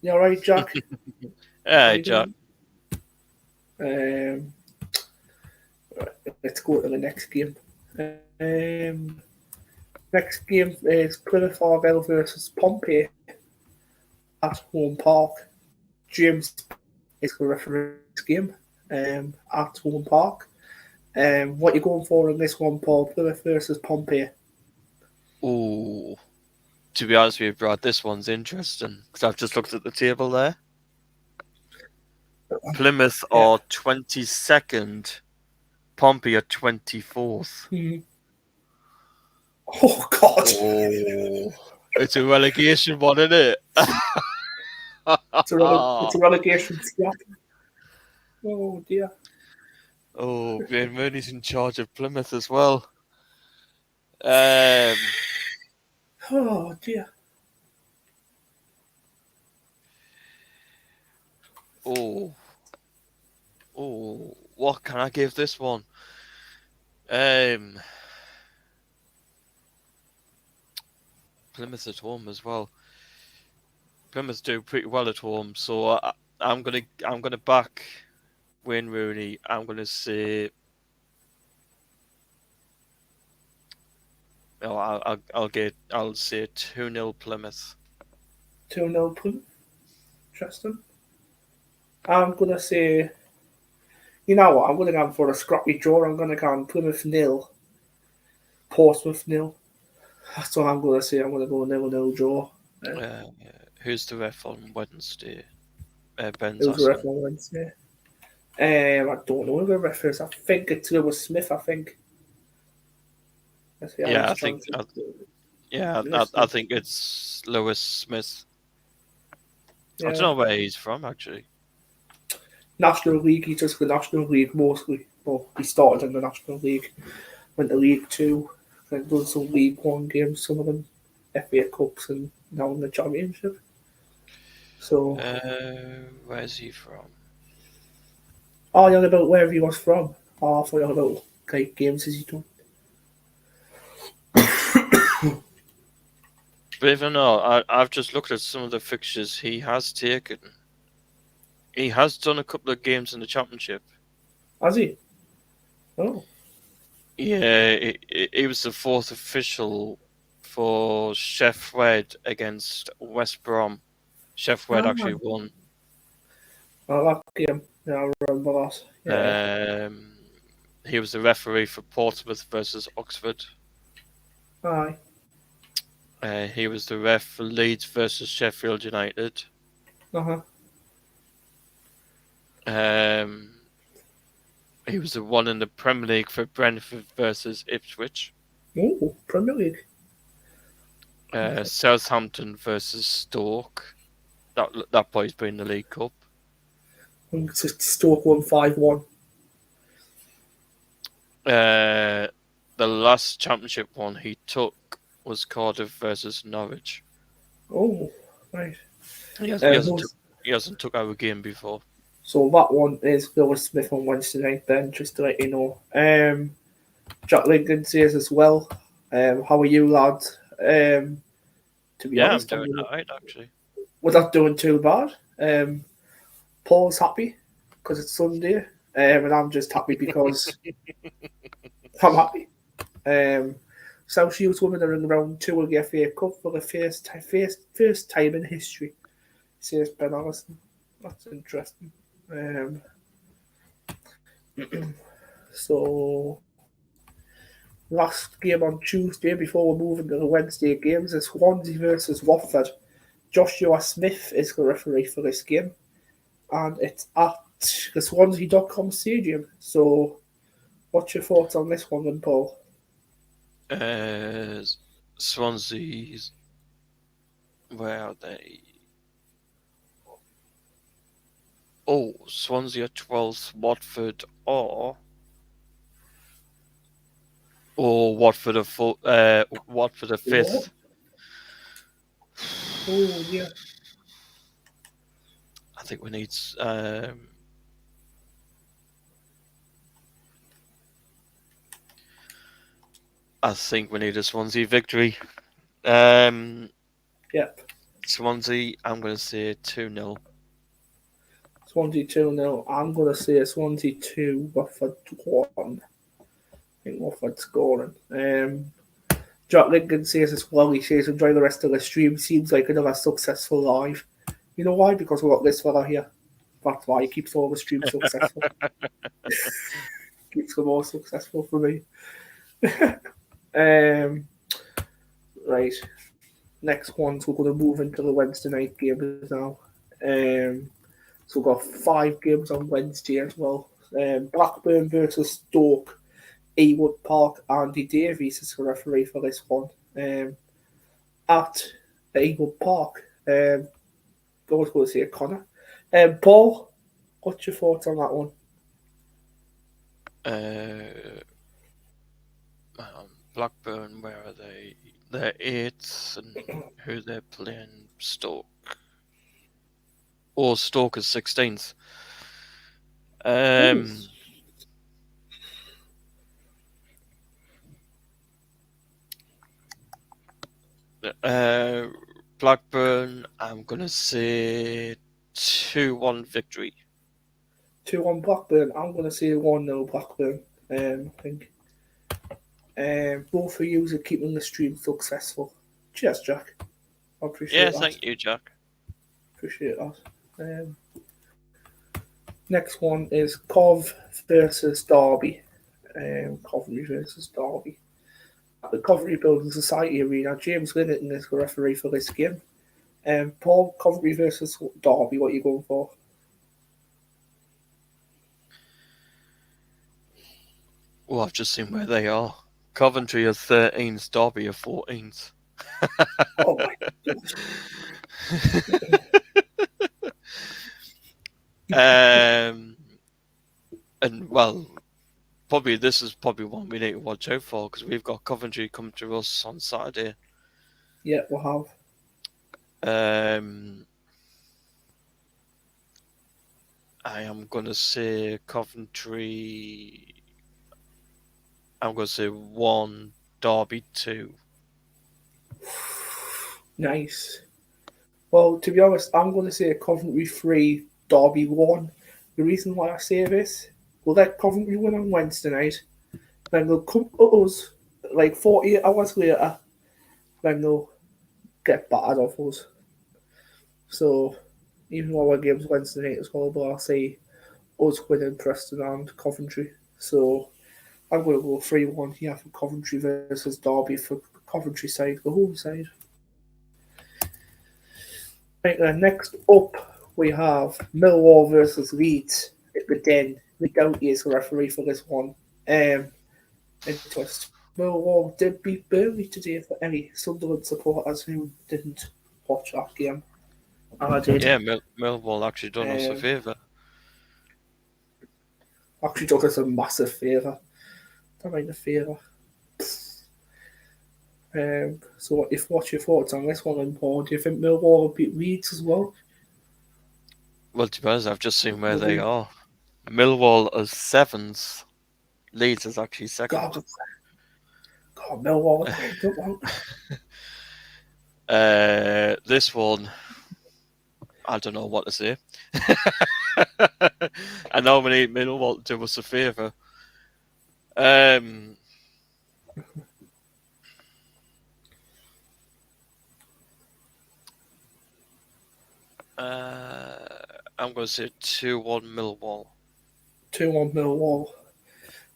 You all right, Jack?" Hey, Jack. Right, let's go to the next game. Next game is Plymouth Argyle versus Pompey at home park. James is the referee this game at home park. What you going for in this one, Paul? Plymouth versus Pompey. Ooh. To be honest with you, Brad, this one's interesting because I've just looked at the table there. Plymouth are 22nd, Pompey are 24th. Mm. Oh, God. Oh, it's a relegation one, isn't it? It's a relegation slap. Oh, dear. Oh, Graham Rooney's in charge of Plymouth as well. Oh, dear. Oh, what can I give this one? Plymouth at home as well. Plymouth do pretty well at home, so I'm gonna back Wayne Rooney. I'm gonna say, I'll say 2-0 Plymouth. 2-0 Plymouth. Interesting. I'm going to say, you know what, I'm going to go for a scrappy draw. I'm going to go Plymouth 0, Portsmouth 0. That's what I'm going to say. I'm going to go 0-0 draw. Who's the ref on Wednesday? Ben's Who's the ref asking. on Wednesday? I don't know who the ref is. I think it's Lewis Smith, I think. That's the Yeah, Irish I think. Championship. I think it's Lewis Smith. I don't Yeah. know where he's from actually. National League, he just the National League mostly. Well, he started in the National League, went to League Two, then done some League One games, some of them FA Cups, and now in the Championship. So, Where's he from? oh, you're about wherever he was from. Oh, I thought you were about like games has he done. But even though I've just looked at some of the fixtures he has taken, he has done a couple of games in the Championship. Has he? Oh. Yeah, he was the fourth official for Sheffield against West Brom. Sheffield actually Ah, won. oh, that game. Yeah, I remember that. Yeah. He was the referee for Portsmouth versus Oxford. Aye. He was the ref for Leeds versus Sheffield United. Uh-huh. He was the one in the Premier League for Brentford versus Ipswich. Oh, Premier League. Southampton versus Stoke. That boy's been in the League Cup. Stoke won 5-1. The last Championship one he took was Cardiff versus Norwich. Oh, right. He hasn't took our game before. So that one is Lewis Smith on Wednesday night, Ben, just to let you know. Jack Lincoln says as well, how are you, lads? To be Yeah, honest, I'm doing alright actually. we're not doing too bad. Paul's happy because it's Sunday, and I'm just happy because I'm happy. South Shields women are in round 2 of the FA Cup for the first time in history, says Ben Allison. That's interesting. So, last game on Tuesday before we're moving to the Wednesday games is Swansea versus Watford. Joshua Smith is the referee for this game, and it's at the Swansea.com stadium. So, what's your thoughts on this one, then, Paul? Swansea's. Where are they? Oh, Swansea are 12th, Watford or Watford are Watford are 5th. Oh, yeah. I think we need. I think we need a Swansea victory. Yep. Swansea, I'm going to say 2-0. Swansea 2-0. I'm going to say Swansea 2, Watford 1. I think Watford scoring. Jack Lincoln says as well, he says, enjoy the rest of the stream. Seems like another successful live. You know why? Because we've got this fella here. That's why he keeps all the streams successful. Keeps them all successful for me. Right. Next ones, we're going to move into the Wednesday night games now. So we've got 5 games on Wednesday as well. Blackburn versus Stoke, Ewood Park. Andy Davies is the referee for this one. At Ewood Park. I was going to say Connor. Paul, what's your thoughts on that one? Blackburn, where are they? They're 8th, and who they're playing? Stoke. Or Stoke is 16th. Blackburn, I'm going to say 2-1 victory. 2-1 Blackburn. I'm going to say 1-0 Blackburn. I think. Both of you are keeping the stream successful. Cheers, Jack. I appreciate that. Thank you, Jack. Appreciate that. Next one is Cov versus Derby. Coventry versus Derby. At the Coventry Building Society Arena, James Linnington is the referee for this game. Paul, Coventry versus Derby, what are you going for? Well, I've just seen where they are. Coventry are 13th, Derby are 14th. Oh my gosh. And well, probably this is probably one we need to watch out for because we've got Coventry come to us on Saturday. Yeah, we'll have. I am gonna say Coventry. I'm gonna say 1, Derby 2. Nice. Well, to be honest, I'm going to say Coventry 3, Derby 1. The reason why I say this, we'll let Coventry win on Wednesday night. Then they'll come to us like 48 hours later. Then they'll get battered off us. So, even though our game's Wednesday night as well, but I'll say us winning Preston and Coventry. So, I'm going to go 3-1 here for Coventry versus Derby for Coventry side, the home side. Right, next up, we have Millwall versus Leeds at the Den. Lee Doughty is the referee for this one. Interest. Millwall did beat Burnley today for any Sunderland supporters who didn't watch that game. I did. Yeah, Millwall actually done us a favour. Actually done us a massive favour. Don't mind a favour. So, what's your thoughts on this one, and Paul? Do you think Millwall will beat Leeds as well? Well, to be honest, I've just seen where they are. Millwall is 7th. Leeds is actually 2nd. God, Millwall. This one, I don't know what to say. I nominate Millwall to do us a favour. I'm going to say 2-1 Millwall. 2-1 Millwall.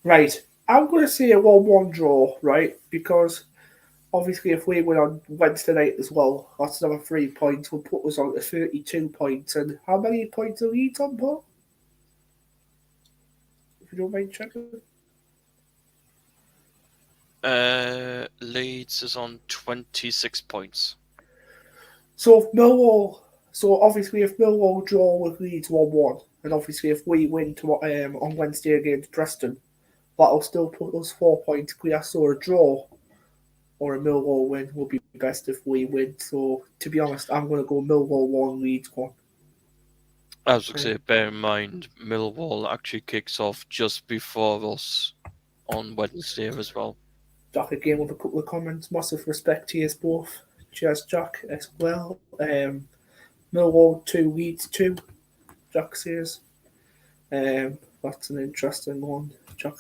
Right. I'm going to say a 1-1 draw, right? Because obviously if we win on Wednesday night as well, that's another 3 points. Will put us on to 32 points. And how many points are Leeds on, Paul? If you don't mind checking. Leeds is on 26 points. So obviously if Millwall draw with Leeds 1-1, and obviously if we win on Wednesday against Preston, that'll still put us 4 points clear. So a draw or a Millwall win will be best if we win. So to be honest, I'm going to go Millwall 1, Leeds 1. As I say, bear in mind, Millwall actually kicks off just before us on Wednesday as well. Jack again with a couple of comments. Massive respect to you both. Cheers, Jack, as well. Millwall 2, Leeds 2, Jack says. That's an interesting one, Jack.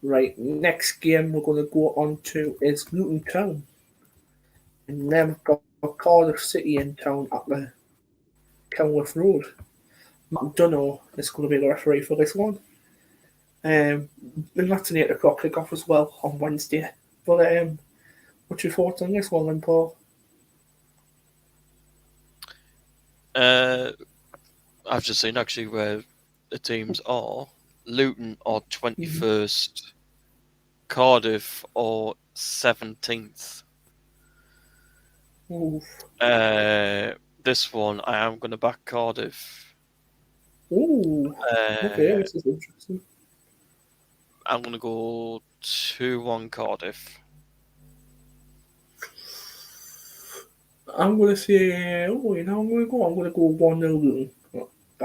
Right, next game we're going to go on to is Luton Town. And then we've got Cardiff City in town at the Kenilworth Road. Matt Dunno is going to be the referee for this one. And that's an 8 o'clock kickoff as well on Wednesday. But what's your thoughts on this one then, Paul? I've just seen actually where the teams are. Luton are 21st, Cardiff are 17th. This one, I am going to back Cardiff. Ooh, okay, this is interesting. I'm going to go 2-1 Cardiff. I'm going to say, I'm going to go 1-0 Luton.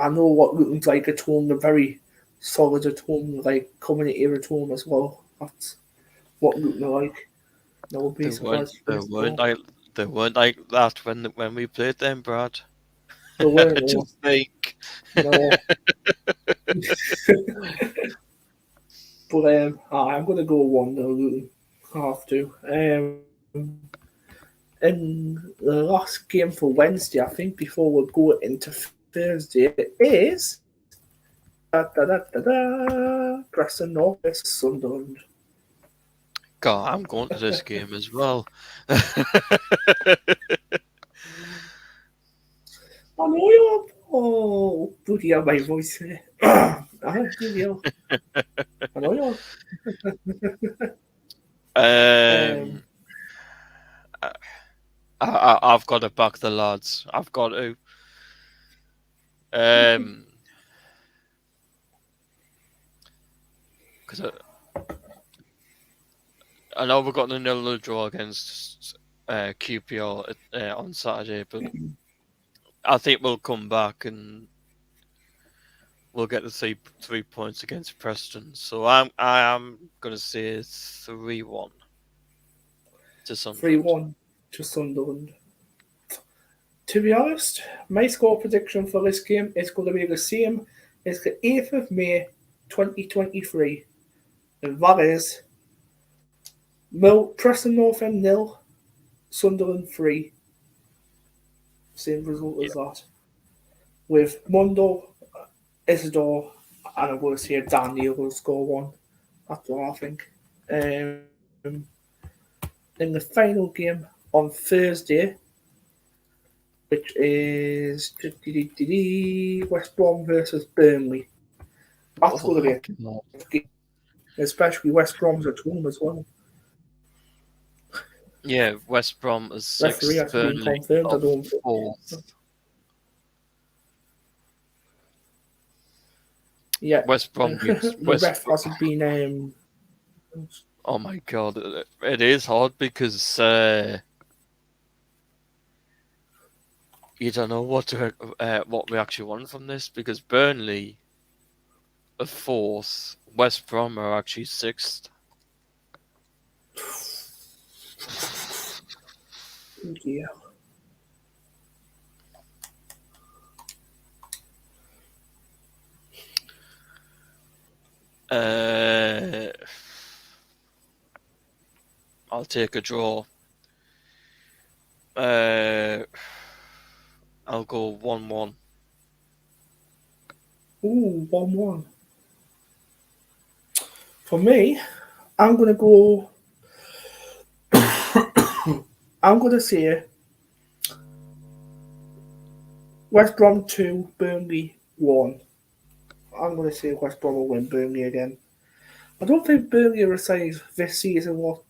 I know what Luton's like at home. They're very solid at home, like coming here at home as well. That's what Luton are like. That would be surprised. They weren't like that when we played them, Brad. They weren't. Just think. No. But I'm going to go 1-0 Luton. I have to. And the last game for Wednesday, I think, before we go into Thursday, is Preston North versus Sunderland. God, I'm going to this game as well. I know you are. Oh, bloody hell, my voice here. Give you. I know you. I've got to back the lads. I've got to. Because I know we've got a 0-0 draw against QPR on Saturday, but I think we'll come back and we'll get the 3 points against Preston. So I am going to say 3-1 to Sunderland. 3-1 to Sunderland. To be honest, my score prediction for this game is going to be the same as the 8th of May 2023. And that is Preston North End 0, Sunderland 3. Same result as that. With Mundo, Isidore, and I will say Daniel will score 1. That's what I think. In the final game on Thursday, which is West Brom versus Burnley. That's going to be a game, especially West Brom's at home as well. Yeah, West Brom is 6th, Burnley confirmed. 4th. Yeah, West Brom. The ref hasn't been. Oh my god, it is hard because you don't know what we actually want from this, because Burnley are 4th, West Brom are actually 6th. Yeah. I'll take a draw. I'll go 1-1. Ooh, 1-1. For me, I'm going to go. I'm going to say West Brom 2, Burnley 1. I'm going to say West Brom will win Burnley again. I don't think Burnley are a side this season was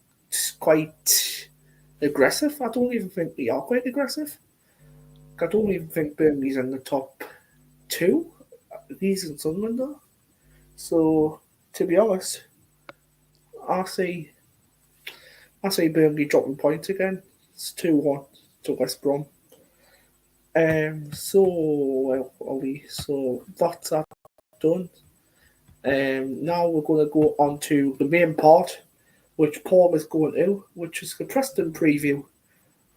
quite aggressive. I don't even think they are quite aggressive. I don't even think Burnley's in the top 2. He's in Sunderland though. So, to be honest, I say Burnley dropping points again. It's 2-1 to West Brom. So that's that done. Now we're going to go on to the main part, which Paul is going to, which is the Preston Preview.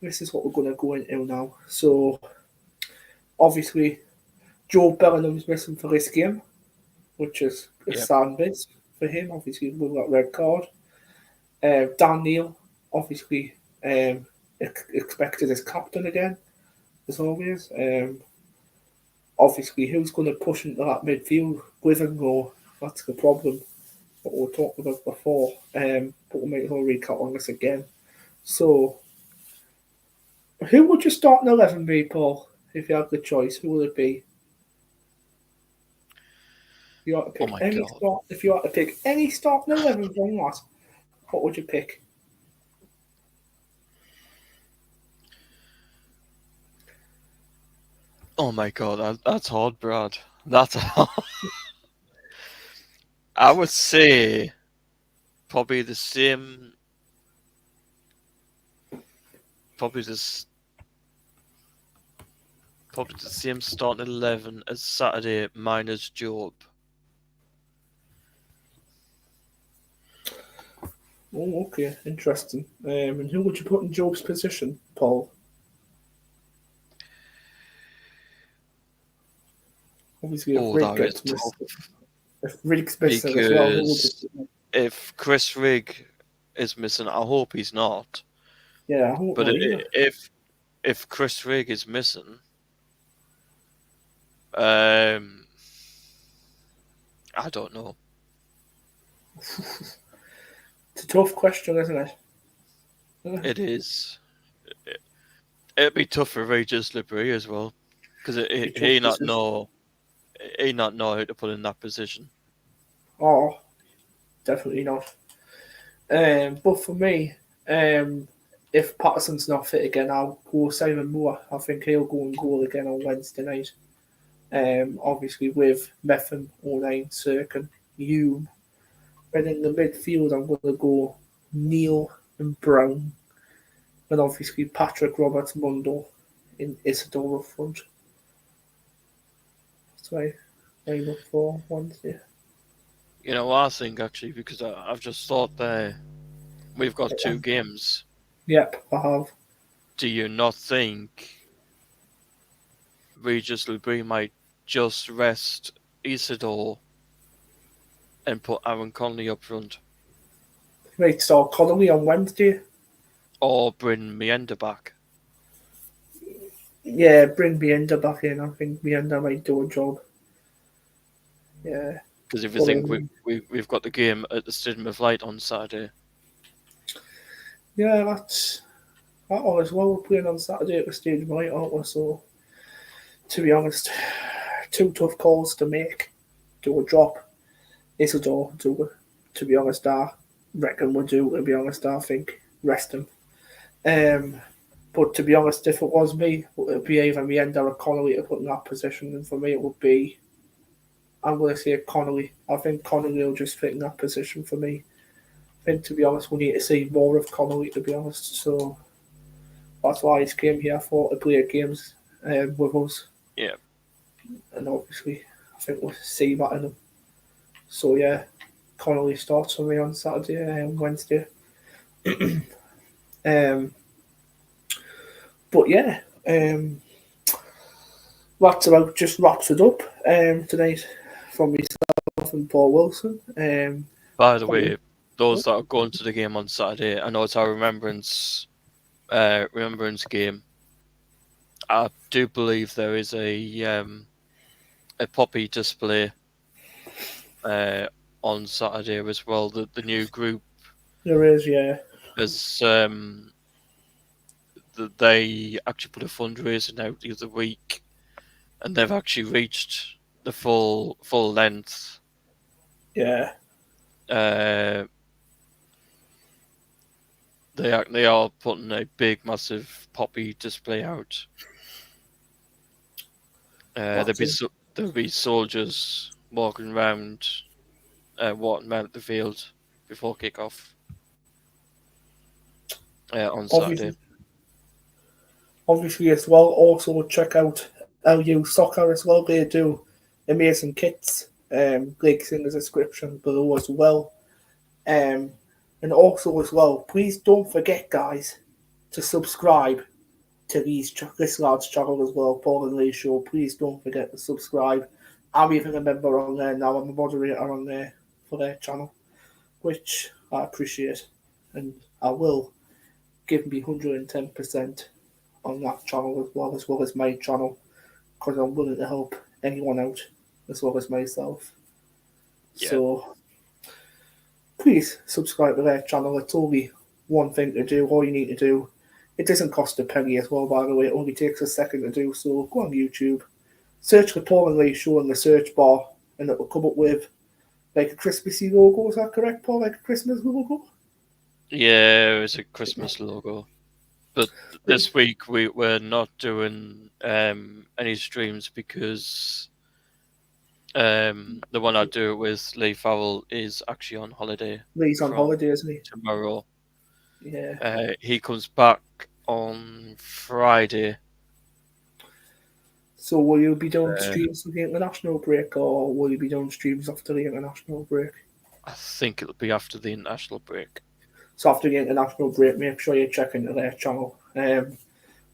This is what we're going to go into now. So, obviously, Jobe Bellingham's missing for this game, which is a sad bit for him, obviously, with that red card. Dan Neil, obviously, expected as captain again, as always. Obviously, who's going to push into that midfield with him, though? That's the problem, what we talked about before. But we'll make a recap on this again. So, who would you start in 11 be, Paul, if you had the choice? Who would it be? You had to pick if you had to pick any starting 11 from that, what would you pick? Oh my god, that's hard, Brad. That's hard. I would say probably the same. Probably the same starting 11 as Saturday minus Jobe. Oh, okay, interesting. And who would you put in Jobe's position, Paul? Obviously, if Rigg's missing as well, if Chris Rigg is missing, I hope he's not. Yeah, I hope but if Chris Rigg is missing, I don't know. It's a tough question, isn't it? It is. It'd be tough for Regis Libri as well, because he not know he not know how to put in that position. Oh, definitely not. But for me, if Patterson's not fit again, I'll go Simon Moore. I think he'll go and goal again on Wednesday night. Obviously with Metham, O'Neill, Sirkin, Hume. Then in the midfield, I'm going to go Neil and Brown. And obviously Patrick Roberts Mundo in Isidore up front. That's my lineup for Wednesday. You know, I think actually, because I've just thought there, we've got 2 games. Yep, I have. Do you not think Regis Labrie might just rest Isidore and put Aaron Conley up front? Right, so Connolly on Wednesday. Or bring Mienda back? Yeah, bring Mienda back in. I think Mienda might do a job. Yeah. Because if you think we've got the game at the Stadium of Light on Saturday. Yeah, that as well. We're playing on Saturday at the Stadium of Light, aren't we? So, to be honest, 2 tough calls to make. Do a drop. Isidore, to be honest, I reckon we'll do, to be honest, I think. Rest him. But to be honest, if it was me, it would be either Mienda or Connolly to put in that position. And for me, it would be, I'm going to say Connolly. I think Connolly will just fit in that position for me. I think, to be honest, we need to see more of Connolly, to be honest. So that's why he came here for to play games with us. Yeah. And obviously, I think we'll see that in him. So yeah, Connolly starts for me on Saturday and Wednesday. But yeah, that's about just wraps it up tonight from myself and Paul Wilson. By the way, those that are going to the game on Saturday, I know it's our remembrance game. I do believe there is a poppy display on Saturday as well. The new group. There is, yeah. As they actually put a fundraiser out the other week, and they've actually reached the full length. Yeah. They are putting a big, massive poppy display out. There'll be soldiers walking around the field before kick-off on Saturday. Obviously, as well, also check out LU Soccer as well. They do amazing kits. Links in the description below as well. And also as well, please don't forget, guys, to subscribe to this lad's channel as well, Paul and Lee Show. Please don't forget to subscribe. I'm even a member on there now. I'm a moderator on there for their channel, which I appreciate. And I will give me 110% on that channel as well as my channel, because I'm willing to help anyone out as well as myself. Yeah. So please subscribe to their channel. It's only one thing to do. All you need to do. It doesn't cost a penny as well, by the way. It only takes a second to do. So go on YouTube, search the Paul and Lee Show in the search bar, and it will come up with like a Christmassy logo. Is that correct, Paul? Like a Christmas logo? Yeah, it's a Christmas logo. But this week we're not doing any streams because the one I do with Lee Farrell is actually on holiday. Lee's on holiday, isn't he? Tomorrow. Yeah. He comes back on Friday. So will you be doing streams for the international break, or will you be doing streams after the international break? I think it'll be after the international break. So after the international break, make sure you check into their channel.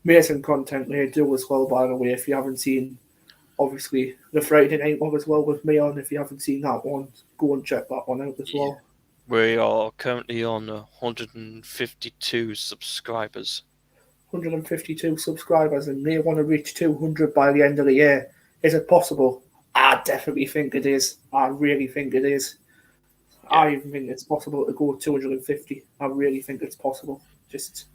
Amazing content they do as well, by the way. If you haven't seen, obviously, the Friday night one as well with me on. If you haven't seen that one, go and check that one out as well. We are currently on 152 subscribers. 152 subscribers, and they want to reach 200 by the end of the year. Is it possible? I definitely think it is. I really think it is. Yeah. I even think it's possible to go 250. I really think it's possible. Just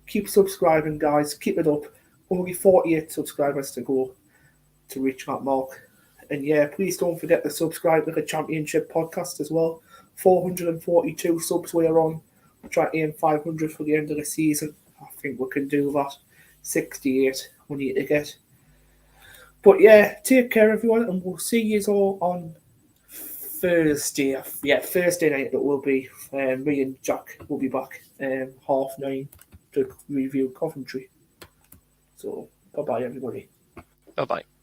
keep subscribing, guys. Keep it up. Only 48 subscribers to go to reach that mark. And yeah, please don't forget to subscribe to the Championship podcast as well. 442 subs we're on. We're trying to aim 500 for the end of the season. I think we can do that. 68 we need to get. But yeah, take care everyone, and we'll see you all on Thursday. Yeah, Thursday night it will be. Me and Jack will be back 9:30 to review Coventry. So bye bye everybody. Bye bye.